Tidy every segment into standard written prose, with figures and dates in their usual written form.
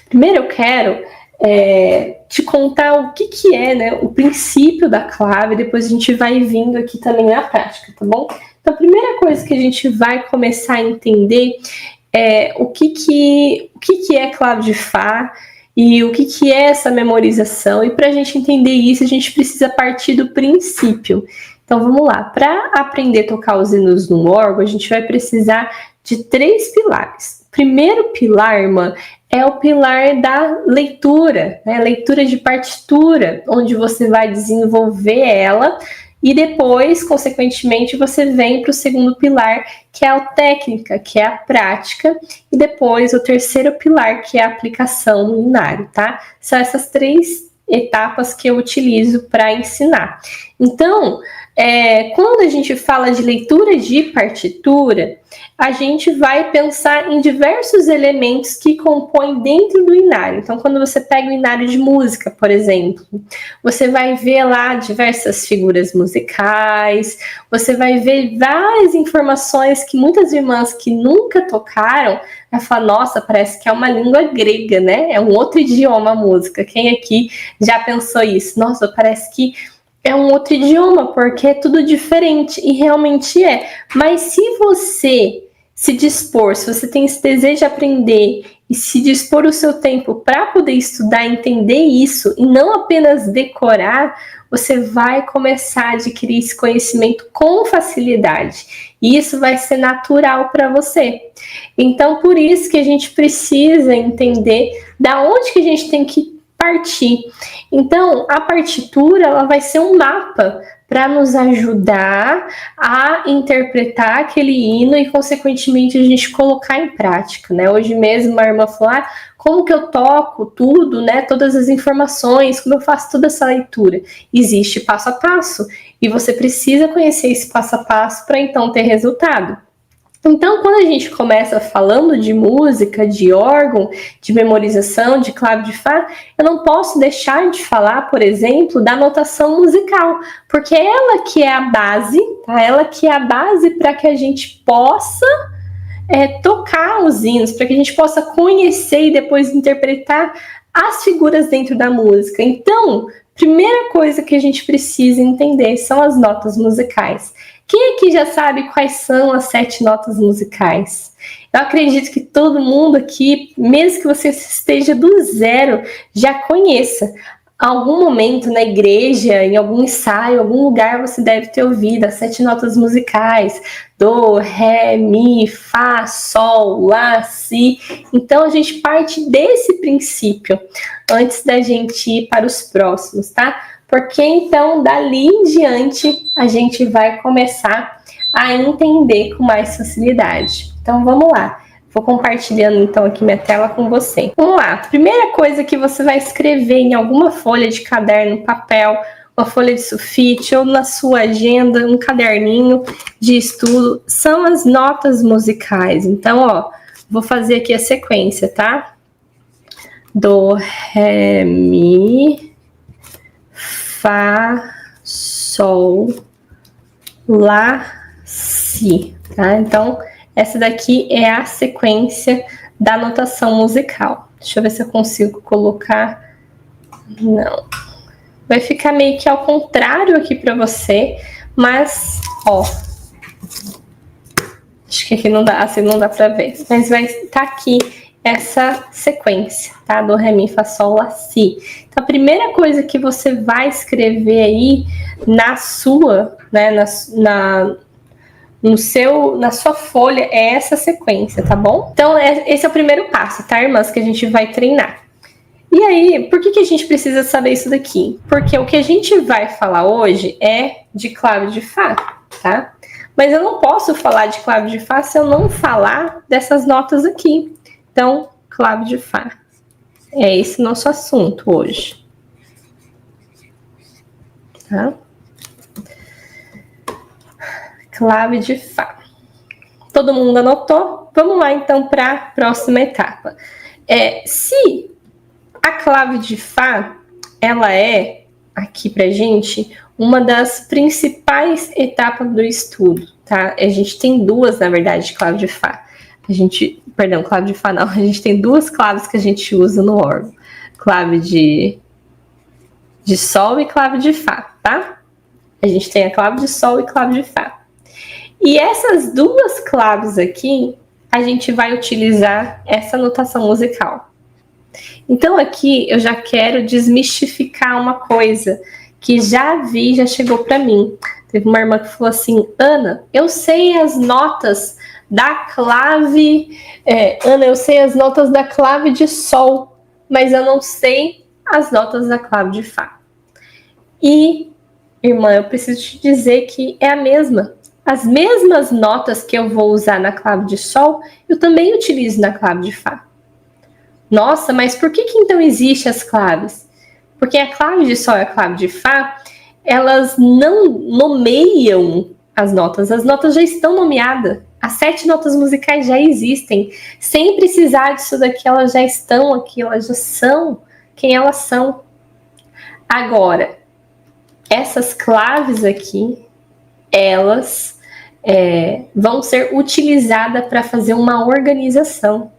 Primeiro eu quero te contar o que é, né, o princípio da clave, depois a gente vai vindo aqui também na prática, tá bom? Então, a primeira coisa que a gente vai começar a entender é o que é clave de Fá e o que é essa memorização. E para a gente entender isso, a gente precisa partir do princípio. Então, vamos lá. Para aprender a tocar os hinos no órgão, a gente vai precisar de 3 pilares. O primeiro pilar, irmã, é o pilar da leitura, né? Leitura de partitura, onde você vai desenvolver ela e depois, consequentemente, você vem para o segundo pilar, que é a técnica, que é a prática, e depois o terceiro pilar, que é a aplicação no inário, tá? São essas 3 etapas que eu utilizo para ensinar. Então, quando a gente fala de leitura de partitura, a gente vai pensar em diversos elementos que compõem dentro do inário. Então, quando você pega o inário de música, por exemplo, você vai ver lá diversas figuras musicais, você vai ver várias informações que muitas irmãs que nunca tocaram vai falar, nossa, parece que é uma língua grega, né? É um outro idioma a música. Quem aqui já pensou isso? Nossa, parece que é um outro idioma, porque é tudo diferente, e realmente é. Mas se você se dispor, se você tem esse desejo de aprender e se dispor o seu tempo para poder estudar e entender isso, e não apenas decorar, você vai começar a adquirir esse conhecimento com facilidade. E isso vai ser natural para você. Então, por isso que a gente precisa entender da onde que a gente tem que partir. Então, a partitura ela vai ser um mapa para nos ajudar a interpretar aquele hino e, consequentemente, a gente colocar em prática, né? Hoje mesmo a irmã falou, como que eu toco tudo, né? Todas as informações, como eu faço toda essa leitura? Existe passo a passo e você precisa conhecer esse passo a passo para então ter resultado. Então, quando a gente começa falando de música, de órgão, de memorização, de clave de Fá, eu não posso deixar de falar, por exemplo, da notação musical, porque é ela que é a base, tá? Ela que é a base para que a gente possa tocar os hinos, para que a gente possa conhecer e depois interpretar as figuras dentro da música. Então, primeira coisa que a gente precisa entender são as notas musicais. Quem aqui já sabe quais são as 7 notas musicais? Eu acredito que todo mundo aqui, mesmo que você esteja do zero, já conheça. Algum momento na igreja, em algum ensaio, em algum lugar você deve ter ouvido as 7 notas musicais. Do, ré, mi, fá, sol, lá, si. Então a gente parte desse princípio antes da gente ir para os próximos, tá? Porque então dali em diante a gente vai começar a entender com mais facilidade. Então vamos lá. Vou compartilhando então aqui minha tela com você. Vamos lá. Primeira coisa que você vai escrever em alguma folha de caderno, papel, uma folha de sulfite ou na sua agenda, um caderninho de estudo, são as notas musicais. Então, ó, vou fazer aqui a sequência, tá? Do, ré, mi, fá, sol, lá, si, tá? Então, essa daqui é a sequência da notação musical. Deixa eu ver se eu consigo colocar. Não. Vai ficar meio que ao contrário aqui para você, mas, ó. Acho que aqui não dá, assim não dá para ver. Mas vai estar aqui essa sequência, tá? Do, ré, mi, fá, sol, lá, si. Então, a primeira coisa que você vai escrever aí na sua, né, na sua folha é essa sequência, tá bom? Então, esse é o primeiro passo, tá, irmãs? Que a gente vai treinar. E aí, por que a gente precisa saber isso daqui? Porque o que a gente vai falar hoje é de clave de Fá, tá? Mas eu não posso falar de clave de Fá se eu não falar dessas notas aqui. Então, clave de Fá. É esse nosso assunto hoje. Tá? Clave de Fá. Todo mundo anotou? Vamos lá, então, para a próxima etapa. Se a clave de Fá, ela é, aqui pra gente, uma das principais etapas do estudo, tá? A gente tem 2, na verdade, de clave de Fá. clave de Fá não, a gente tem duas claves que a gente usa no órgão. Clave de Sol e clave de Fá, tá? A gente tem a clave de Sol e clave de Fá. E essas duas claves aqui, a gente vai utilizar essa notação musical. Então aqui eu já quero desmistificar uma coisa que já chegou para mim. Teve uma irmã que falou assim: Ana, eu sei as notas da clave, Ana, eu sei as notas da clave de Sol, mas eu não sei as notas da clave de Fá. E, irmã, eu preciso te dizer que é a mesma. As mesmas notas que eu vou usar na clave de Sol, eu também utilizo na clave de Fá. Nossa, mas por que então existem as claves? Porque a clave de Sol e a clave de Fá, elas não nomeiam as notas já estão nomeadas. As 7 notas musicais já existem. Sem precisar disso daqui, elas já estão aqui, elas já são quem elas são. Agora, essas claves aqui, elas vão ser utilizadas para fazer uma organização.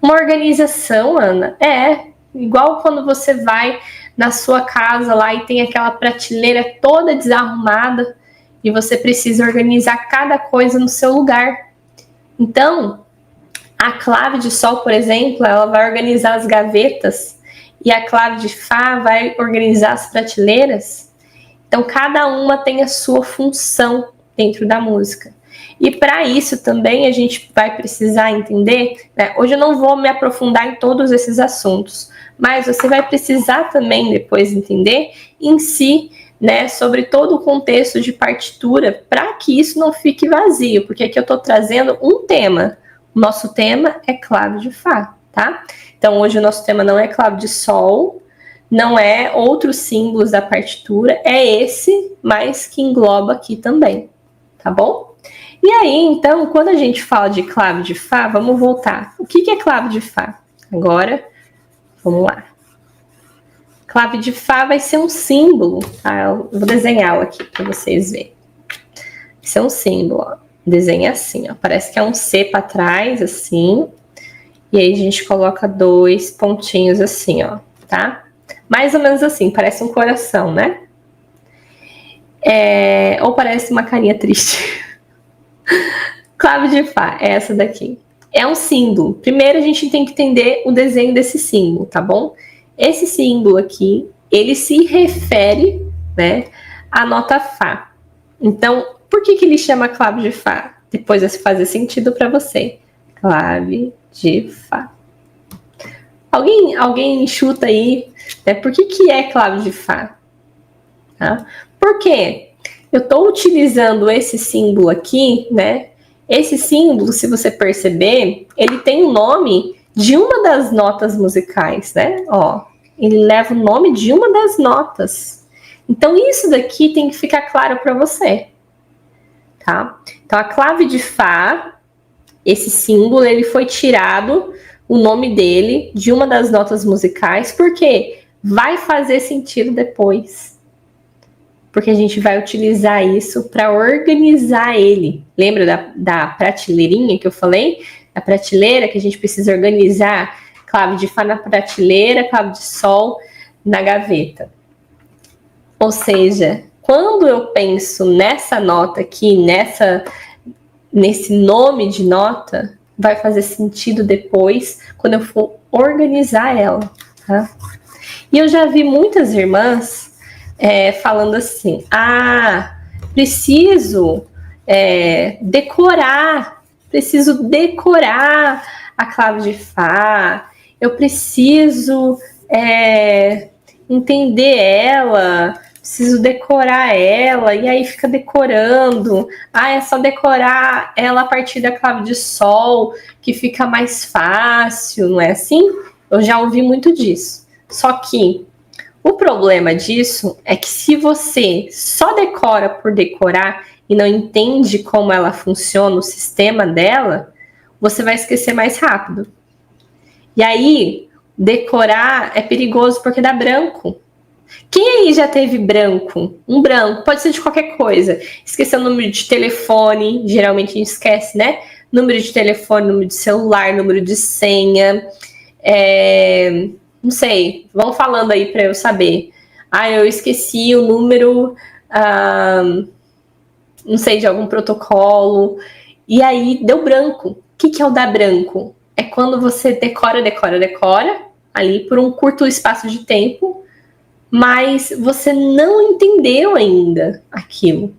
Uma organização, Ana, igual quando você vai na sua casa lá e tem aquela prateleira toda desarrumada e você precisa organizar cada coisa no seu lugar. Então, a clave de Sol, por exemplo, ela vai organizar as gavetas e a clave de Fá vai organizar as prateleiras. Então, cada uma tem a sua função dentro da música. E para isso também a gente vai precisar entender, né? Hoje eu não vou me aprofundar em todos esses assuntos, mas você vai precisar também depois entender em si, né, sobre todo o contexto de partitura, para que isso não fique vazio, porque aqui eu estou trazendo um tema. O nosso tema é clave de Fá, tá? Então hoje o nosso tema não é clave de Sol, não é outros símbolos da partitura, é esse, mas que engloba aqui também, tá bom? E aí, então, quando a gente fala de clave de Fá, vamos voltar. O que é clave de Fá? Agora, vamos lá. Clave de Fá vai ser um símbolo, tá? Eu vou desenhar aqui para vocês verem. Esse é um símbolo, ó. Desenha assim, ó. Parece que é um C para trás, assim. E aí a gente coloca 2 pontinhos assim, ó, tá? Mais ou menos assim, parece um coração, né? Ou parece uma carinha triste. Clave de Fá é essa daqui. É um símbolo. Primeiro a gente tem que entender o desenho desse símbolo, tá bom? Esse símbolo aqui, ele se refere, né, à nota Fá. Então, por que ele chama clave de Fá? Depois vai fazer sentido para você. Clave de Fá. Alguém chuta aí, né? Por que é clave de Fá? Tá? Por quê? Eu estou utilizando esse símbolo aqui, né? Esse símbolo, se você perceber, ele tem o nome de uma das notas musicais, né? Ó, ele leva o nome de uma das notas. Então, isso daqui tem que ficar claro para você, tá? Então, a clave de Fá, esse símbolo, ele foi tirado, o nome dele, de uma das notas musicais, porque vai fazer sentido depois. Porque a gente vai utilizar isso para organizar ele. Lembra da prateleirinha que eu falei? A prateleira que a gente precisa organizar clave de Fá na prateleira, clave de Sol na gaveta. Ou seja, quando eu penso nessa nota aqui, nesse nome de nota, vai fazer sentido depois quando eu for organizar ela, tá? E eu já vi muitas irmãs falando assim: preciso decorar a clave de Fá, eu preciso entender ela, preciso decorar ela, e aí fica decorando. É só decorar ela a partir da clave de Sol, que fica mais fácil, não é assim? Eu já ouvi muito disso. Só que o problema disso é que se você só decora por decorar e não entende como ela funciona, o sistema dela, você vai esquecer mais rápido. E aí, decorar é perigoso porque dá branco. Quem aí já teve branco? Um branco, pode ser de qualquer coisa. Esqueceu o número de telefone, geralmente a gente esquece, né? número de telefone, número de celular, número de senha, não sei, vão falando aí para eu saber. Eu esqueci o número, não sei, de algum protocolo, e aí deu branco. O que é o dar branco? É quando você decora ali por um curto espaço de tempo, mas você não entendeu ainda aquilo,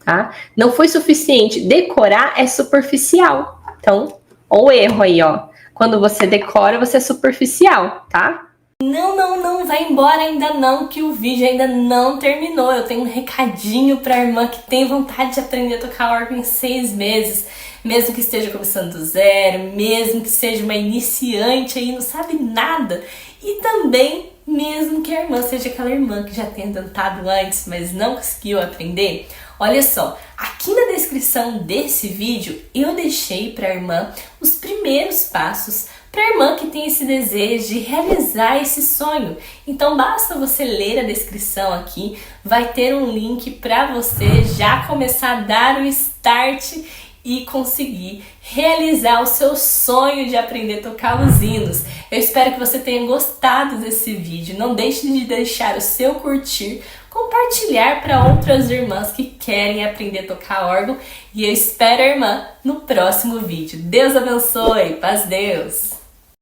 tá? Não foi suficiente. Decorar é superficial. Então, olha o erro aí, ó. Quando você decora, você é superficial, tá? Não, vai embora ainda não, que o vídeo ainda não terminou. Eu tenho um recadinho pra irmã que tem vontade de aprender a tocar órgão em 6 meses. Mesmo que esteja começando do zero, mesmo que seja uma iniciante aí, não sabe nada. E também, mesmo que a irmã seja aquela irmã que já tenha tentado antes, mas não conseguiu aprender. Olha só, aqui na descrição desse vídeo, eu deixei para a irmã os primeiros passos para a irmã que tem esse desejo de realizar esse sonho. Então basta você ler a descrição aqui, vai ter um link para você já começar a dar o start e conseguir realizar o seu sonho de aprender a tocar os hinos. Eu espero que você tenha gostado desse vídeo. Não deixe de deixar o seu curtir, compartilhar para outras irmãs que querem aprender a tocar órgão. E eu espero a irmã no próximo vídeo. Deus abençoe. Paz, Deus.